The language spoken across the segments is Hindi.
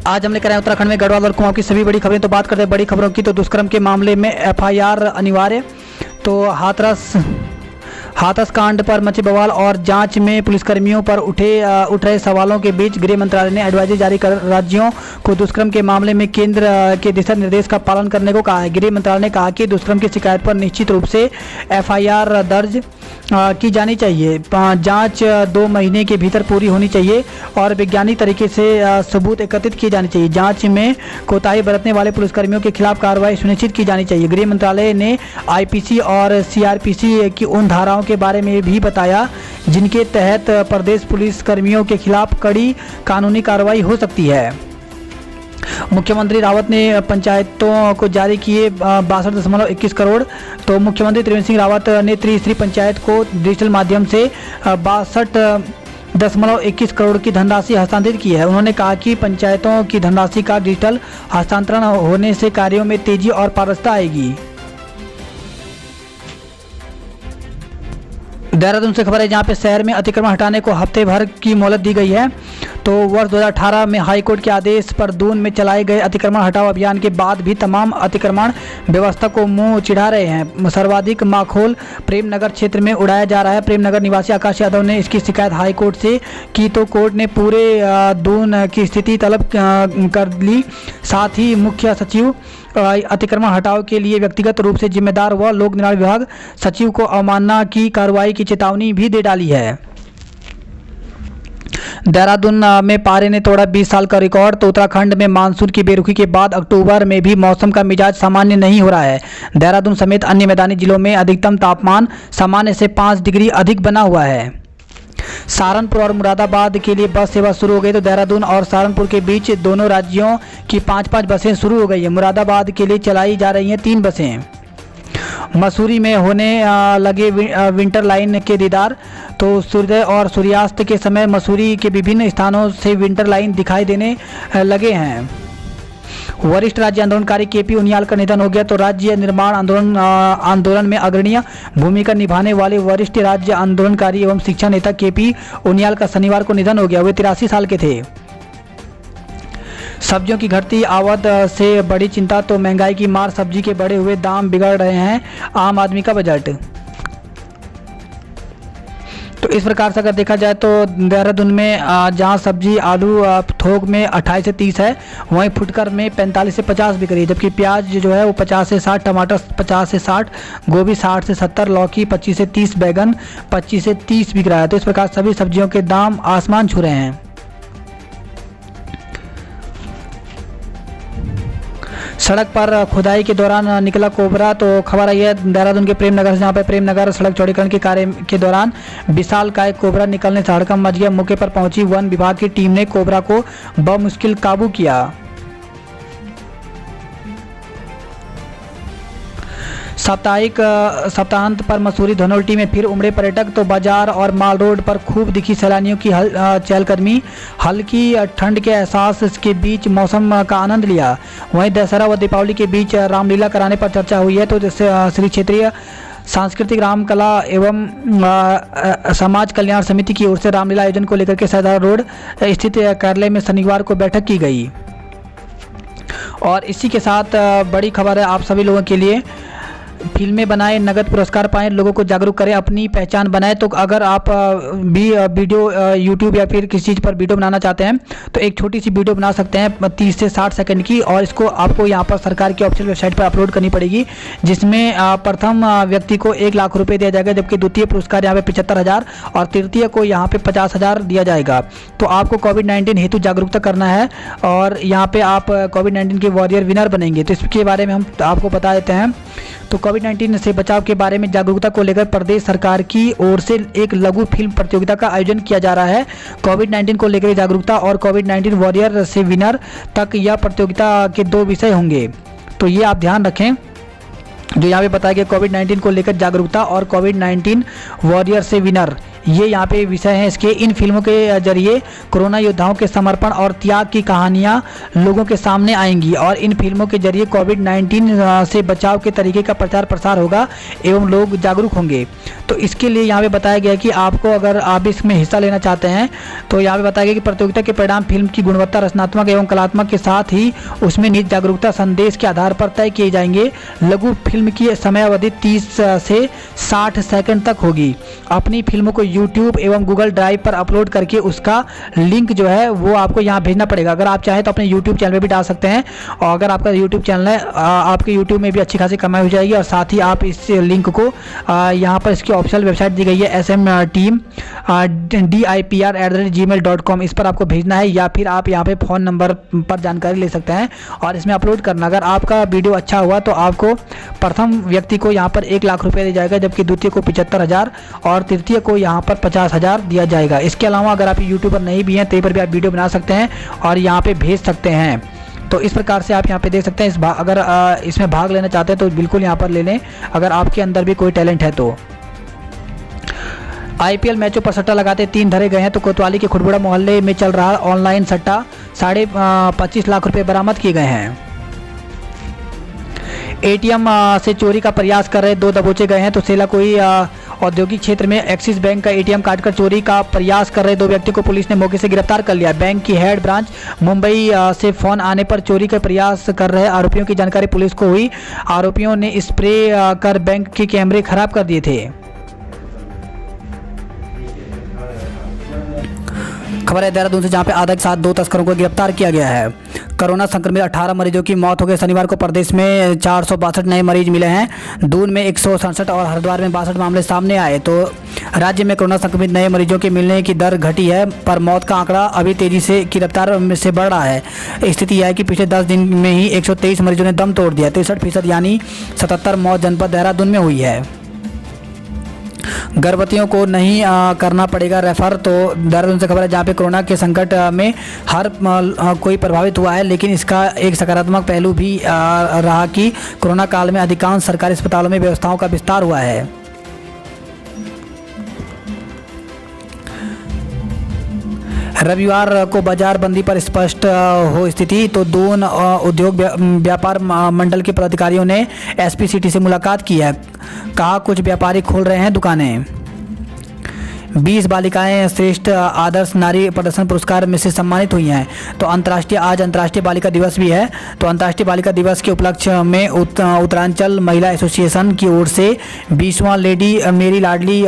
आज हम लेकर आए उत्तराखंड में गढ़वाल और कुमाऊं की सभी बड़ी खबरें। तो बात करते हैं बड़ी खबरों की। तो दुष्कर्म के मामले में एफआईआर अनिवार्य। तो हाथरस कांड पर मचे बवाल और जांच में पुलिसकर्मियों पर उठ रहे सवालों के बीच गृह मंत्रालय ने एडवाइजरी जारी कर राज्यों को दुष्कर्म के मामले में केंद्र के दिशा निर्देश का पालन करने को कहा है। गृह मंत्रालय ने कहा कि दुष्कर्म की शिकायत पर निश्चित रूप से एफआईआर दर्ज की जानी चाहिए। जांच 2 महीने के भीतर पूरी होनी चाहिए और वैज्ञानिक तरीके से सबूत एकत्रित किए जाने चाहिए। जांच में कोताही बरतने वाले पुलिसकर्मियों के खिलाफ कार्रवाई सुनिश्चित की जानी चाहिए। गृह मंत्रालय ने आईपीसी और सीआरपीसी की उन धाराओं के बारे में भी बताया जिनके तहत प्रदेश पुलिसकर्मियों के खिलाफ कड़ी कानूनी कार्रवाई हो सकती है। मुख्यमंत्री रावत ने पंचायतों को जारी किए 62.21 करोड़। तो मुख्यमंत्री त्रिवेंद्र सिंह रावत ने त्रिस्तरीय पंचायत को डिजिटल माध्यम से 62.21 करोड़ की धनराशि हस्तांतरित की है। उन्होंने कहा कि पंचायतों की धनराशि का डिजिटल हस्तांतरण होने से कार्यों में तेजी और पारदर्शिता आएगी। देहरादून से खबर है जहां पे शहर में अतिक्रमण हटाने को हफ्ते भर की मोहलत दी गई है। तो वर्ष 2018 में हाईकोर्ट के आदेश पर दून में चलाए गए अतिक्रमण हटाओ अभियान के बाद भी तमाम अतिक्रमण व्यवस्था को मुंह चिढ़ा रहे हैं। सर्वाधिक माखोल प्रेमनगर क्षेत्र में उड़ाया जा रहा है। प्रेमनगर निवासी आकाश यादव ने इसकी शिकायत हाईकोर्ट से की तो कोर्ट ने पूरे दून की स्थिति तलब कर ली। साथ ही मुख्य सचिव अतिक्रमण हटाओ के लिए व्यक्तिगत रूप से जिम्मेदार व लोक निर्माण विभाग सचिव को अवमानना की कार्रवाई की चेतावनी भी दे डाली है। देहरादून में पारे ने तोड़ा 20 साल का रिकॉर्ड। तो उत्तराखंड में मानसून की बेरुखी के बाद अक्टूबर में भी मौसम का मिजाज सामान्य नहीं हो रहा है। देहरादून समेत अन्य मैदानी जिलों में अधिकतम तापमान सामान्य से 5 डिग्री अधिक बना हुआ है। सहारनपुर और मुरादाबाद के लिए बस सेवा शुरू हो गई। तो देहरादून और सहारनपुर के बीच दोनों राज्यों की 5-5 बसें शुरू हो गई है। मुरादाबाद के लिए चलाई जा रही हैं 3 बसें। मसूरी में होने लगे विंटर लाइन के दीदार। तो सूर्योदय और सूर्यास्त के समय मसूरी के विभिन्न स्थानों से विंटर लाइन दिखाई देने लगे हैं। वरिष्ठ राज्य आंदोलनकारी केपी उनियाल का निधन हो गया। तो राज्य निर्माण आंदोलन में अग्रणीय भूमिका निभाने वाले वरिष्ठ राज्य आंदोलनकारी एवं शिक्षा नेता केपी उनियाल का शनिवार को निधन हो गया। वे 83 साल के थे। सब्जियों की घटती आवक से बड़ी चिंता। तो महंगाई की मार, सब्जी के बढ़े हुए दाम बिगड़ रहे हैं आम आदमी का बजट। तो इस प्रकार से अगर देखा जाए तो देहरादून में जहां सब्जी आलू थोक में 28 से 30 है, वहीं फुटकर में 45 से 50 बिक रही है। जबकि प्याज जो है वो 50 से 60, टमाटर 50 से 60, गोभी 60 से 70, लौकी 25 से 30, बैगन 25 से 30 बिक रहा है। तो इस प्रकार सभी सब्जियों के दाम आसमान छू रहे हैं। सड़क पर खुदाई के दौरान निकला कोबरा। तो खबर आई है देहरादून के प्रेमनगर से, जहाँ पे प्रेमनगर सड़क चौड़ीकरण के कार्य के दौरान विशालकाय कोबरा निकलने से हड़कंप मच गया। मौके पर पहुंची वन विभाग की टीम ने कोबरा को बमुश्किल काबू किया। सप्ताहांत पर मसूरी धनौल्टी में फिर उमड़े पर्यटक। तो बाजार और माल रोड पर खूब दिखी सैलानियों की चहलकदमी। हल्की ठंड के एहसास के बीच मौसम का आनंद लिया। वहीं दशहरा व दीपावली के बीच रामलीला कराने पर चर्चा हुई है। तो श्री क्षेत्रीय सांस्कृतिक रामकला एवं समाज कल्याण समिति की ओर से रामलीला आयोजन को लेकर के सैदार रोड स्थित कार्यालय में शनिवार को बैठक की गई। और इसी के साथ बड़ी खबर है आप सभी लोगों के लिए। फिल्में बनाएं, नगद पुरस्कार पाएं, लोगों को जागरूक करें, अपनी पहचान बनाएं। तो अगर आप भी वीडियो यूट्यूब या फिर किसी चीज़ पर वीडियो बनाना चाहते हैं तो एक छोटी सी वीडियो बना सकते हैं 30 से 60 सेकंड की, और इसको आपको यहाँ पर सरकार की ऑफिशियल वेबसाइट पर अपलोड करनी पड़ेगी, जिसमें प्रथम व्यक्ति को 1 लाख रुपये दिया जाएगा, जबकि द्वितीय पुरस्कार यहाँ पे 75,000 और तृतीय को यहाँ पे 50,000 दिया जाएगा। तो आपको कोविड-19 हेतु जागरूकता करना है और यहाँ पे आप कोविड-19 के वॉरियर विनर बनेंगे। तो इसके बारे में हम आपको बता देते हैं। तो कोविड-19 से बचाव के बारे में जागरूकता को लेकर प्रदेश सरकार की ओर से एक लघु फिल्म प्रतियोगिता का आयोजन किया जा रहा है। कोविड-19 को लेकर जागरूकता और कोविड-19 वॉरियर से विनर तक यह प्रतियोगिता के 2 विषय होंगे। तो ये आप ध्यान रखें जो यहाँ पे बताया गया, कोविड-19 को लेकर जागरूकता और कोविड-19 वॉरियर से विनर, ये यहाँ पे विषय हैं इसके। इन फिल्मों के जरिए कोरोना योद्धाओं के समर्पण और त्याग की कहानियाँ लोगों के सामने आएंगी और इन फिल्मों के जरिए कोविड-19 से बचाव के तरीके का प्रचार प्रसार होगा एवं लोग जागरूक होंगे। तो इसके लिए यहाँ पे बताया गया कि आपको, अगर आप इसमें हिस्सा लेना चाहते हैं तो यहाँ पे बताया गया कि प्रतियोगिता के परिणाम फिल्म की गुणवत्ता, रचनात्मक एवं कलात्मक के साथ ही उसमें निहित जागरूकता संदेश के आधार पर तय किए जाएंगे। लघु फिल्म की समय अवधि 30 से 60 सेकंड तक होगी। अपनी फिल्मों को यूट्यूब एवं गूगल ड्राइव पर अपलोड करके उसका लिंक जो है वो आपको यहाँ भेजना पड़ेगा। अगर आप चाहें तो अपने यूट्यूब चैनल पर भी डाल सकते हैं और अगर आपका यूट्यूब चैनल है, आपके यूट्यूब में भी अच्छी खासी कमाई हो जाएगी और साथ ही आप इस लिंक को यहाँ पर इसकी ऑफिशियल वेबसाइट दी गई है smteam.dipr@gmail.com, इस पर आपको भेजना है या फिर आप यहाँ पे फ़ोन नंबर पर जानकारी ले सकते हैं और इसमें अपलोड करना। अगर आपका वीडियो अच्छा हुआ तो आपको प्रथम व्यक्ति को यहाँ पर 1 लाख रुपये दिया जाएगा, जबकि द्वितीय को 75,000 और तृतीय को यहाँ पर 50,000 दिया जाएगा। इसके अलावा अगर आप यूट्यूबर नहीं भी हैं तो पर भी आप वीडियो बना सकते हैं और यहाँ पे भेज सकते हैं। तो इस प्रकार से आप यहाँ पे देख सकते हैं। अगर इसमें भाग लेना चाहते हैं तो बिल्कुल यहाँ पर ले लें, अगर आपके अंदर भी कोई टैलेंट है तो। IPL मैचों पर सट्टा लगाते 3 धरे गए हैं। तो कोतवाली के खुटबुड़ा मोहल्ले में चल रहा ऑनलाइन सट्टा 25.5 लाख रुपए बरामद किए गए हैं। ATM से चोरी का प्रयास कर रहे 2 दबोचे गए हैं। तो सेला कोई औद्योगिक क्षेत्र में एक्सिस बैंक का ATM काटकर चोरी का प्रयास कर रहे 2 व्यक्तियों को पुलिस ने मौके से गिरफ्तार कर लिया। बैंक की हेड ब्रांच मुंबई से फोन आने पर चोरी का प्रयास कर रहे आरोपियों की जानकारी पुलिस को हुई। आरोपियों ने स्प्रे कर बैंक के कैमरे खराब कर दिए थे। खबर है देहरादून से, जहां पे आधा के साथ 2 तस्करों को गिरफ्तार किया गया है। कोरोना संक्रमित 18 मरीजों की मौत हो गई। शनिवार को प्रदेश में 462 नए मरीज मिले हैं। दून में 167 और हरिद्वार में 62 मामले सामने आए। तो राज्य में कोरोना संक्रमित नए मरीजों के मिलने की दर घटी है, पर मौत का आंकड़ा अभी तेजी से की रफ्तार से बढ़ रहा है। स्थिति यह है कि पिछले 10 दिन में ही 123 मरीजों ने दम तोड़ दिया। 63% यानी 77 मौत जनपद देहरादून में हुई है। गर्भवतियों को नहीं करना पड़ेगा रेफर। तो देहरादून से खबर है, जहाँ पे कोरोना के संकट में हर कोई प्रभावित हुआ है, लेकिन इसका एक सकारात्मक पहलू भी रहा कि कोरोना काल में अधिकांश सरकारी अस्पतालों में व्यवस्थाओं का विस्तार हुआ है। रविवार को बाजार बंदी पर स्पष्ट हो स्थिति। तो दून उद्योग व्यापार मंडल के पदाधिकारियों ने SP सिटी से मुलाकात की है। कहा कुछ व्यापारी खोल रहे हैं दुकानें। 20 बालिकाएं श्रेष्ठ आदर्श नारी प्रदर्शन पुरस्कार में से सम्मानित हुई हैं। तो आज अंतर्राष्ट्रीय बालिका दिवस भी है। तो अंतर्राष्ट्रीय बालिका दिवस के उपलक्ष्य में उत्तरांचल महिला एसोसिएशन की ओर से 20वां लेडी मेरी लाडली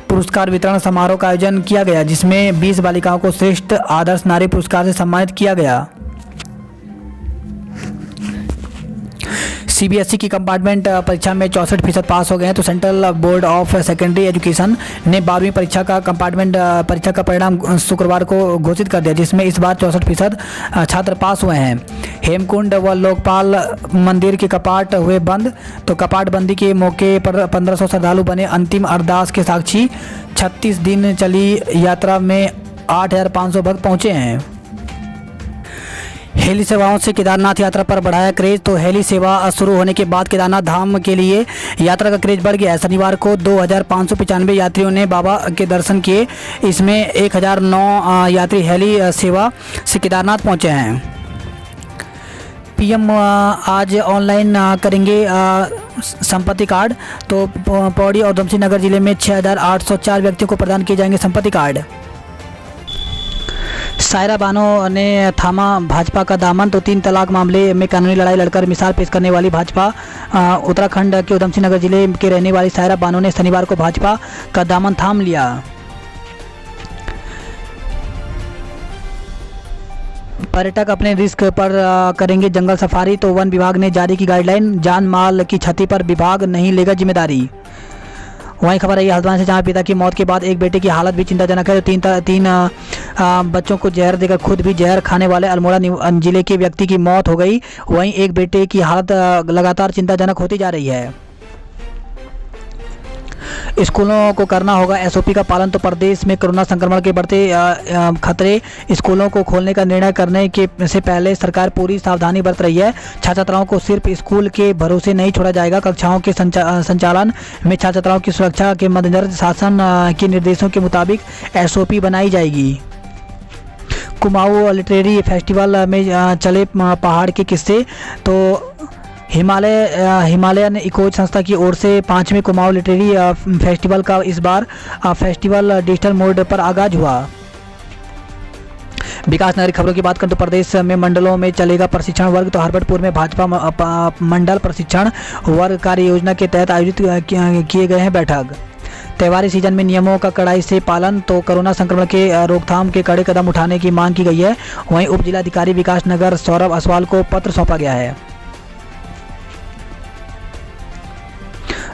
पुरस्कार वितरण समारोह का आयोजन किया गया, जिसमें 20 बालिकाओं को श्रेष्ठ आदर्श नारी पुरस्कार से सम्मानित किया गया। CBSE की कंपार्टमेंट परीक्षा में 64% पास हो गए हैं। तो central board of secondary education ने 12वीं परीक्षा का कंपार्टमेंट परीक्षा का परिणाम शुक्रवार को घोषित कर दिया, जिसमें इस बार 64% छात्र पास हुए हैं। हेमकुंड व लोकपाल मंदिर के कपाट हुए बंद। तो कपाट बंदी के मौके पर 1500 श्रद्धालु बने अंतिम अरदास के साक्षी। 36 दिन चली यात्रा में 8500 भक्त पहुँचे हैं। हेली सेवाओं से केदारनाथ यात्रा पर बढ़ाया क्रेज। तो हेली सेवा शुरू होने के बाद केदारनाथ धाम के लिए यात्रा का क्रेज बढ़ गया है। शनिवार को 2595 यात्रियों ने बाबा के दर्शन किए। इसमें 1009 यात्री हेली सेवा से केदारनाथ पहुंचे हैं। PM आज ऑनलाइन करेंगे संपत्ति कार्ड। तो पौड़ी और उधमसिंह नगर जिले में 6804 व्यक्तियों को प्रदान किए जाएंगे संपत्ति कार्ड। सायरा बानो ने थामा भाजपा का दामन। तो 3 तलाक मामले में कानूनी लड़ाई लड़कर मिसाल पेश करने वाली भाजपा उत्तराखंड के उधमसिंह नगर जिले के रहने वाली सायरा बानो ने शनिवार को भाजपा का दामन थाम लिया। पर्यटक अपने रिस्क पर करेंगे जंगल सफारी। तो वन विभाग ने जारी की गाइडलाइन, जान माल की क्षति पर विभाग नहीं लेगा जिम्मेदारी। वहीं खबर है हल्द्वानी से, जहां पिता की मौत के बाद एक बेटे की हालत भी चिंताजनक है। तो तीन बच्चों को जहर देकर खुद भी जहर खाने वाले अल्मोड़ा जिले के व्यक्ति की मौत हो गई। वहीं एक बेटे की हालत लगातार चिंताजनक होती जा रही है। स्कूलों को करना होगा एसओपी का पालन। तो प्रदेश में कोरोना संक्रमण के बढ़ते खतरे, स्कूलों को खोलने का निर्णय करने के से पहले सरकार पूरी सावधानी बरत रही है। छात्र छात्राओं को सिर्फ स्कूल के भरोसे नहीं छोड़ा जाएगा। कक्षाओं के संचालन में छात्र छात्राओं की सुरक्षा के मद्देनजर शासन के निर्देशों के मुताबिक एसओपी बनाई जाएगी। कुमाऊं लिटरेरी फेस्टिवल में चले पहाड़ के किस्से। तो हिमालयन इकोज संस्था की ओर से 5वें कुमाऊं लिटरेरी फेस्टिवल का इस बार फेस्टिवल डिजिटल मोड पर आगाज हुआ। विकास नगरी खबरों की बात करें तो प्रदेश में मंडलों में चलेगा प्रशिक्षण वर्ग। तो हरबटपुर में भाजपा मंडल प्रशिक्षण वर्ग कार्य योजना के तहत आयोजित किए गए हैं बैठक। त्योहारी सीजन में नियमों का कड़ाई से पालन। तो कोरोना संक्रमण के रोकथाम के कड़े कदम उठाने की मांग की गई है। वहीं उप जिलाधिकारी विकास नगर सौरभ असवाल को पत्र सौंपा गया है।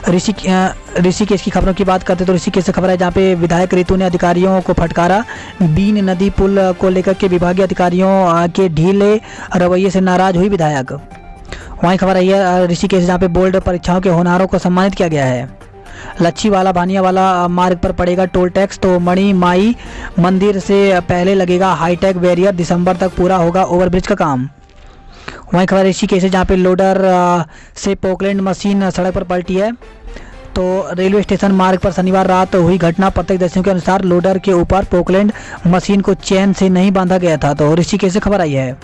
ऋषिकेश की खबरों की बात करते तो ऋषिकेश से खबर है जहां पे विधायक ऋतु ने अधिकारियों को फटकारा। बीन नदी पुल को लेकर के विभागीय अधिकारियों के ढीले रवैये से नाराज हुई विधायक। वहीं खबर आई है ऋषिकेश जहां पे बोर्ड परीक्षाओं के होनहारों को सम्मानित किया गया है। लच्छीवाला भानियावाला मार्ग पर पड़ेगा टोल टैक्स। तो मणि माई मंदिर से पहले लगेगा हाईटेक बैरियर। दिसंबर तक पूरा होगा ओवरब्रिज का काम। वहीं खबर ऋषिकेश है जहाँ पे लोडर से पोकलैंड मशीन सड़क पर पलटी है। तो रेलवे स्टेशन मार्ग पर शनिवार रात हुई घटना। प्रत्यक्षदर्शियों के अनुसार लोडर के ऊपर पोकलैंड मशीन को चेन से नहीं बांधा गया था। तो ऋषिकेश से खबर आई है।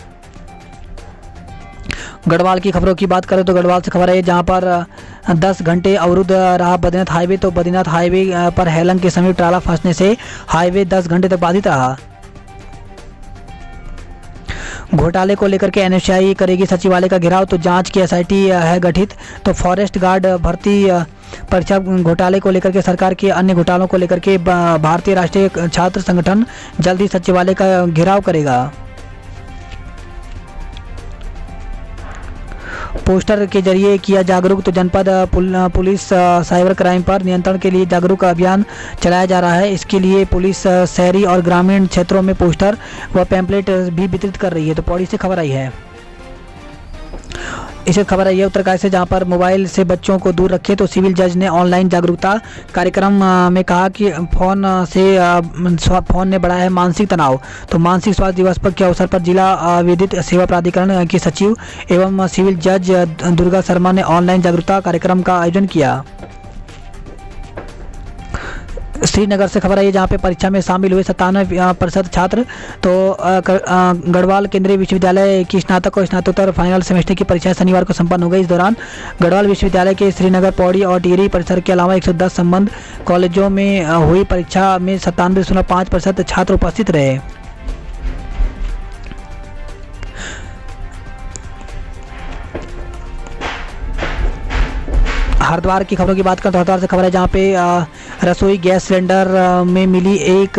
गढ़वाल की खबरों की बात करें तो गढ़वाल से खबर है जहां पर 10 घंटे अवरुद्ध रहा बद्रीनाथ हाईवे। तो बद्रीनाथ हाईवे पर हेलंग के समीप ट्राला फंसने से हाईवे 10 घंटे तक बाधित रहा। घोटाले को लेकर के एनएसआई करेगी सचिवालय का घेराव। तो जांच की एसआईटी है गठित। तो फॉरेस्ट गार्ड भर्ती परीक्षा घोटाले को लेकर के सरकार के अन्य घोटालों को लेकर के भारतीय राष्ट्रीय छात्र संगठन जल्द ही सचिवालय का घेराव करेगा। पोस्टर के जरिए किया जागरूक। तो जनपद पुलिस साइबर क्राइम पर नियंत्रण के लिए जागरूक अभियान चलाया जा रहा है। इसके लिए पुलिस शहरी और ग्रामीण क्षेत्रों में पोस्टर व पैम्पलेट भी वितरित कर रही है। तो पौड़ी से खबर आई है। इसे खबर आई है उत्तरकाशी से जहां पर मोबाइल से बच्चों को दूर रखें। तो सिविल जज ने ऑनलाइन जागरूकता कार्यक्रम में कहा कि फोन ने बढ़ाया है मानसिक तनाव। तो मानसिक स्वास्थ्य दिवस पर के अवसर पर जिला विधिक सेवा प्राधिकरण के सचिव एवं सिविल जज दुर्गा शर्मा ने ऑनलाइन जागरूकता कार्यक्रम का आयोजन किया। श्रीनगर से खबर आई जहां पे परीक्षा में शामिल हुए 97% छात्र। तो गढ़वाल केंद्रीय विश्वविद्यालय की स्नातक और स्नातकोत्तर फाइनल सेमेस्टर की परीक्षा शनिवार को संपन्न हो गई। इस दौरान गढ़वाल विश्वविद्यालय के श्रीनगर, पौड़ी और टिहरी परिसर के अलावा 110 संबद्ध कॉलेजों में हुई परीक्षा में 97.5% छात्र उपस्थित रहे। हरिद्वार की खबरों की बात करें तो हरिद्वार से खबर है जहाँ पे रसोई गैस सिलेंडर में मिली 1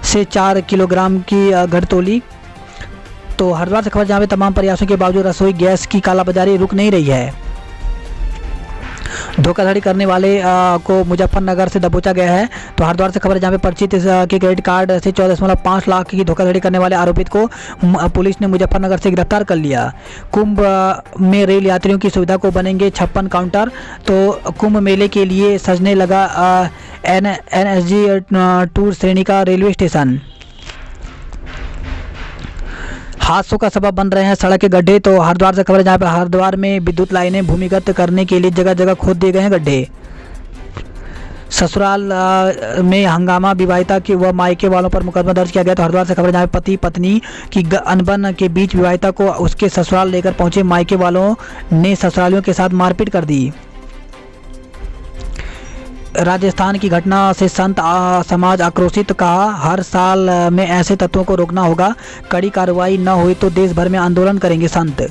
से 4 किलोग्राम की घटतोली। तो हरिद्वार से खबर जहाँ पे तमाम प्रयासों के बावजूद रसोई गैस की कालाबाजारी रुक नहीं रही है। धोखाधड़ी करने वाले को मुजफ्फरनगर से दबोचा गया है। तो हरिद्वार से खबर है जहाँ पे परिचित के क्रेडिट कार्ड से 14.5 लाख की धोखाधड़ी करने वाले आरोपित को पुलिस ने मुजफ्फरनगर से गिरफ्तार कर लिया। कुंभ में रेल यात्रियों की सुविधा को बनेंगे 56 काउंटर। तो कुंभ मेले के लिए सजने लगा एनएसजी टूर श्रेणी का रेलवे स्टेशन। हादसों का सबब बन रहे हैं सड़क के गड्ढे। तो हरिद्वार से खबर है जहाँ पे हरिद्वार में विद्युत लाइनें भूमिगत करने के लिए जगह जगह खोद दिए गए हैं गड्ढे। ससुराल में हंगामा, विवाहिता के व मायके वालों पर मुकदमा दर्ज किया गया। तो हरिद्वार से खबर है जहाँ पे पति पत्नी की अनबन के बीच विवाहिता को उसके ससुराल लेकर पहुंचे मायके वालों ने ससुरालियों के साथ मारपीट कर दी। राजस्थान की घटना से संत समाज आक्रोशित, कहा हर साल में ऐसे तत्वों को रोकना होगा, कड़ी कार्रवाई न हुई तो देश भर में आंदोलन करेंगे संत।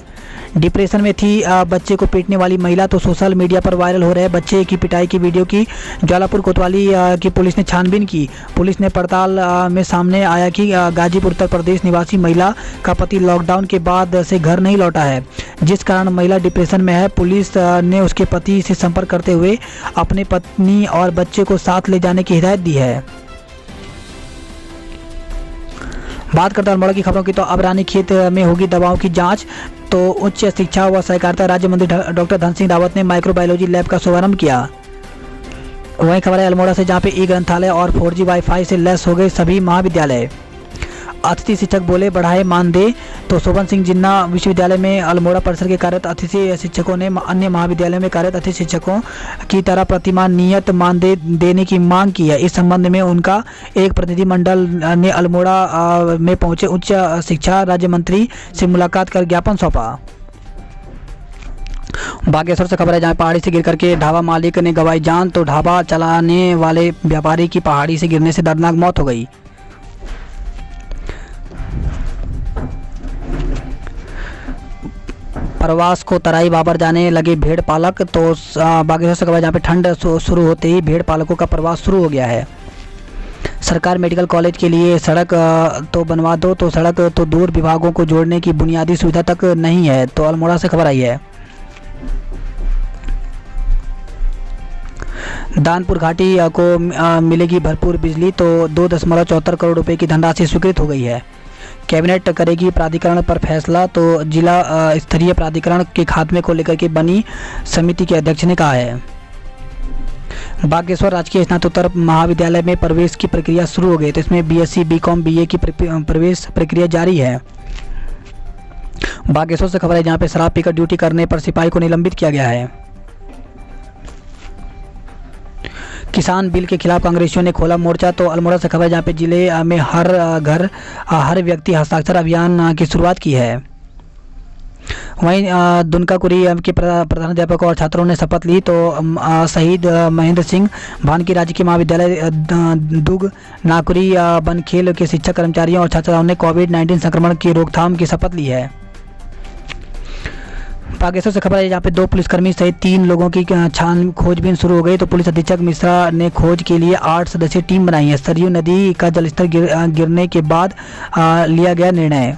डिप्रेशन में थी बच्चे को पीटने वाली महिला। तो सोशल मीडिया पर वायरल हो रहे बच्चे की पिटाई की वीडियो की ज्वालापुर कोतवाली की पुलिस ने छानबीन की। पुलिस ने पड़ताल में सामने आया कि गाजीपुर उत्तर प्रदेश निवासी महिला का पति लॉकडाउन के बाद से घर नहीं लौटा है, जिस कारण महिला डिप्रेशन में है। पुलिस ने उसके पति से संपर्क करते हुए अपने पत्नी और बच्चे को साथ ले जाने की हिदायत दी है। बात करते हैं अल्मोड़ा की खबरों की। तो अब रानीखेत में होगी दवाओं की जांच। तो उच्च शिक्षा व सहकारिता राज्य मंत्री डॉक्टर धन सिंह रावत ने माइक्रोबायोलॉजी लैब का शुभारंभ किया। वहीं खबर है अल्मोड़ा से, जहां पे ई ग्रंथालय और 4G वाईफाई से लैस हो गए सभी महाविद्यालय। अतिथि शिक्षक बोले बढ़ाए मानदेय। तो शोभन सिंह जिन्ना विश्वविद्यालय में अल्मोड़ा परिसर के कार्यरत अतिथि शिक्षकों ने अन्य महाविद्यालयों में कार्यरत अतिथि शिक्षकों की तरह प्रतिमाह नियत मानदेय देने की मांग की है। इस संबंध में उनका एक प्रतिनिधिमंडल ने अल्मोड़ा में पहुंचे उच्च शिक्षा राज्य मंत्री से मुलाकात कर ज्ञापन सौंपा। बागेश्वर से खबर है, जहाँ पहाड़ी से गिर करके ढाबा मालिक ने गंवाई जान। तो ढाबा चलाने वाले व्यापारी की पहाड़ी से गिरने से दर्दनाक मौत हो गई। प्रवास को तराई बाबर जाने लगे भेड़ पालक। तो बागेश्वर से खबर, जहाँ पे ठंड शुरू होते ही भेड़ पालकों का प्रवास शुरू हो गया है। सरकार मेडिकल कॉलेज के लिए सड़क तो बनवा दो, तो सड़क तो दूर विभागों को जोड़ने की बुनियादी सुविधा तक नहीं है। तो अल्मोड़ा से खबर आई है। दानपुर घाटी को मिलेगी भरपूर बिजली। तो 2.74 करोड़ रुपए की धनराशि स्वीकृत हो गई है। कैबिनेट करेगी प्राधिकरण पर फैसला। तो जिला स्तरीय प्राधिकरण के खात्मे को लेकर के बनी समिति के अध्यक्ष ने कहा है। बागेश्वर राजकीय स्नातकोत्तर महाविद्यालय में प्रवेश की प्रक्रिया शुरू हो गई। तो इसमें BSc BCom BA की प्रवेश प्रक्रिया जारी है। बागेश्वर से खबर है, जहाँ पे शराब पीकर ड्यूटी करने पर सिपाही को निलंबित किया गया है। किसान बिल के खिलाफ कांग्रेसियों ने खोला मोर्चा। तो अल्मोड़ा से खबर, जहाँ पे जिले में हर घर हर व्यक्ति हस्ताक्षर अभियान की शुरुआत की है। वहीं दुनकाकुरी के प्रधानाध्यापक और छात्रों ने शपथ ली। तो शहीद महेंद्र सिंह भानकी राजकीय महाविद्यालय दुग नाकुरी बनखेल के शिक्षक कर्मचारियों और छात्राओं ने कोविड-19 संक्रमण की रोकथाम की शपथ ली है। बागेश्वर से खबर है, जहाँ पे 2 पुलिसकर्मी सहित 3 लोगों की खोजबीन शुरू हो गई। तो पुलिस अधीक्षक मिश्रा ने खोज के लिए 8 सदस्यीय टीम बनाई है। सरयू नदी का जलस्तर गिरने के बाद लिया गया निर्णय।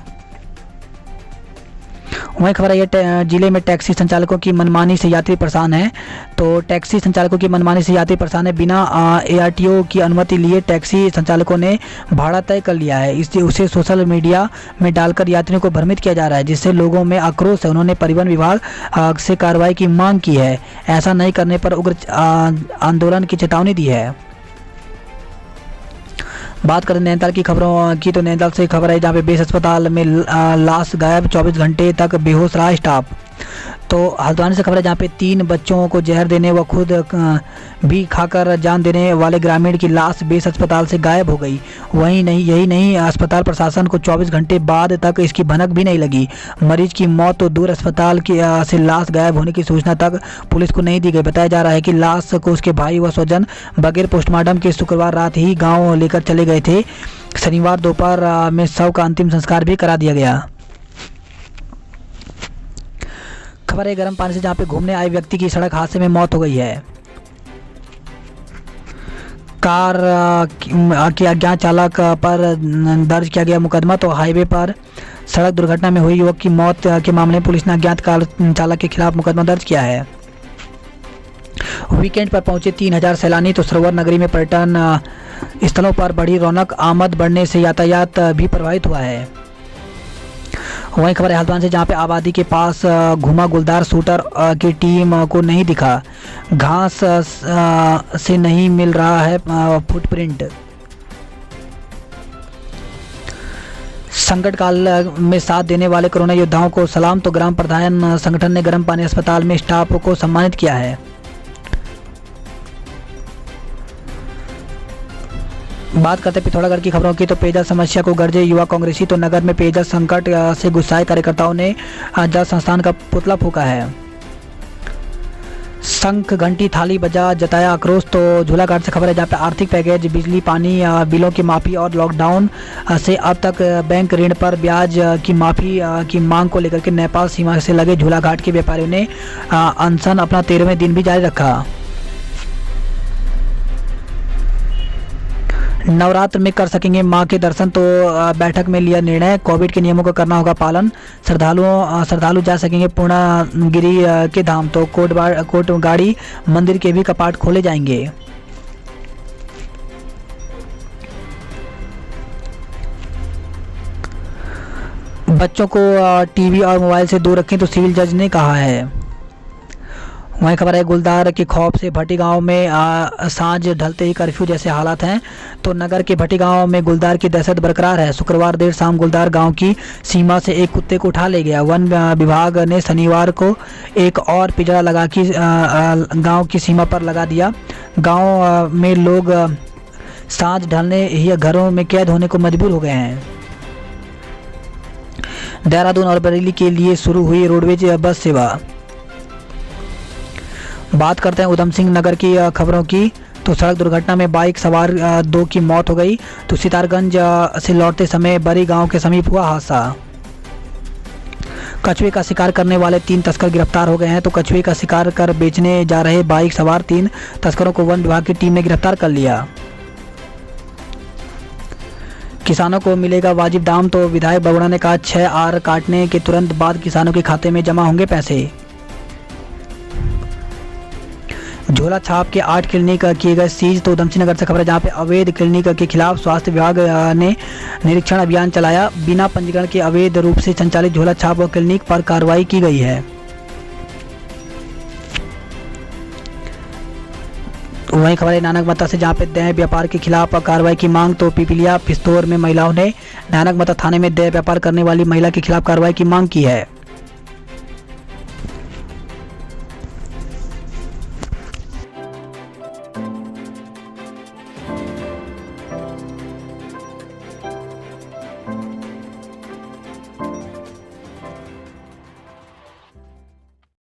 वहीं खबर है, जिले में टैक्सी संचालकों की मनमानी से यात्री परेशान है। तो टैक्सी संचालकों की मनमानी से यात्री परेशान है। बिना ARTO की अनुमति लिए टैक्सी संचालकों ने भाड़ा तय कर लिया है। इससे उसे सोशल मीडिया में डालकर यात्रियों को भ्रमित किया जा रहा है, जिससे लोगों में आक्रोश है। उन्होंने परिवहन विभाग से कार्रवाई की मांग की है। ऐसा नहीं करने पर उग्र आंदोलन की चेतावनी दी है। बात करें नैनीताल की खबरों की, तो नैनीताल से खबर है, जहाँ पे बेस अस्पताल में लाश गायब, 24 घंटे तक बेहोश रहा स्टाफ। तो हल्द्वानी से खबर है, जहाँ पे 3 बच्चों को जहर देने व खुद भी खाकर जान देने वाले ग्रामीण की लाश बेस अस्पताल से गायब हो गई। यही नहीं, अस्पताल प्रशासन को 24 घंटे बाद तक इसकी भनक भी नहीं लगी। मरीज की मौत तो दूर, अस्पताल की से लाश गायब होने की सूचना तक पुलिस को नहीं दी गई। बताया जा रहा है कि लाश को उसके भाई व स्वजन बगैर पोस्टमार्टम के शुक्रवार रात ही गाँव लेकर चले गए थे। शनिवार दोपहर में शव का अंतिम संस्कार भी करा दिया गया। खबर है गर्म पानी से, जहाँ पे घूमने आए व्यक्ति की सड़क हादसे में मौत हो गई है। कार के अज्ञात चालक पर दर्ज किया गया मुकदमा। तो हाईवे पर सड़क दुर्घटना में हुई युवक की मौत के मामले में पुलिस ने अज्ञात कार चालक के खिलाफ मुकदमा दर्ज किया है। वीकेंड पर पहुंचे 3000 सैलानी। तो सरोवर नगरी में पर्यटन स्थलों पर बढ़ी रौनक, आमद बढ़ने से यातायात भी प्रभावित हुआ है। वहीं खबर है हल्द्वानी से, जहाँ पे आबादी के पास घुमा गुलदार शूटर की टीम को नहीं दिखा। घास से नहीं मिल रहा है फुटप्रिंट। संकट काल में साथ देने वाले कोरोना योद्धाओं को सलाम। तो ग्राम प्रधान संगठन ने गर्म पानी अस्पताल में स्टाफ को सम्मानित किया है। बात करते पिथौरागढ़ की खबरों की, तो पेयजल समस्या को गरजे युवा कांग्रेसी। तो नगर में पेयजल संकट से गुस्साए कार्यकर्ताओं ने जल संस्थान का पुतला फूंका है। शंख घंटी थाली बजा जताया आक्रोश। तो झूलाघाट से खबर है, जहाँ पे आर्थिक पैकेज, बिजली पानी बिलों की माफी और लॉकडाउन से अब तक बैंक ऋण पर ब्याज की माफी की मांग को लेकर के नेपाल सीमा से लगे झूलाघाट के व्यापारियों ने अनशन अपना 13वें दिन भी जारी रखा। नवरात्र में कर सकेंगे मां के दर्शन। तो बैठक में लिया निर्णय, कोविड के नियमों का करना होगा पालन। श्रद्धालु जा सकेंगे पूर्णागिरि के धाम। तो कोट गाड़ी मंदिर के भी कपाट खोले जाएंगे। बच्चों को टीवी और मोबाइल से दूर रखें। तो सिविल जज ने कहा है। वहीं खबर है गुलदार के खौफ से भट्टी गांव में सांझ ढलते ही कर्फ्यू जैसे हालात हैं। तो नगर के भट्टी गांव में गुलदार की दहशत बरकरार है। शुक्रवार देर शाम गुलदार गांव की सीमा से एक कुत्ते को उठा ले गया। वन विभाग ने शनिवार को एक और पिंजरा लगा के गांव की सीमा पर लगा दिया। गांव में लोग सांझ ढलने ही घरों में कैद होने को मजबूर हो गए हैं। देहरादून और बरेली के लिए शुरू हुई रोडवेज बस सेवा। बात करते हैं उधम सिंह नगर की खबरों की। तो सड़क दुर्घटना में बाइक सवार 2 की मौत हो गई। तो सितारगंज से लौटते समय बरी गांव के समीप हुआ हादसा। कछुए का शिकार करने वाले 3 तस्कर गिरफ्तार हो गए हैं। तो कछुए का शिकार कर बेचने जा रहे बाइक सवार 3 तस्करों को वन विभाग की टीम ने गिरफ्तार कर लिया। किसानों को मिलेगा वाजिब दाम। तो विधायक बगुड़ा ने कहा 6 आर काटने के तुरंत बाद किसानों के खाते में जमा होंगे पैसे। झोला छाप के 8 क्लिनिक किए गए सीज। तो उधमसिंह नगर से खबर है जहां पे अवैध क्लिनिक के खिलाफ स्वास्थ्य विभाग ने निरीक्षण अभियान चलाया। बिना पंजीकरण के अवैध रूप से संचालित झोला छाप क्लिनिक पर कार्रवाई की गई है। वहीं खबर है नानक मता से जहां पे देह व्यापार के खिलाफ कार्रवाई की मांग। तो पिपलिया फिस्तौर में महिलाओं ने नानक मता थाने में देह व्यापार करने वाली महिला के खिलाफ कार्रवाई की मांग की है।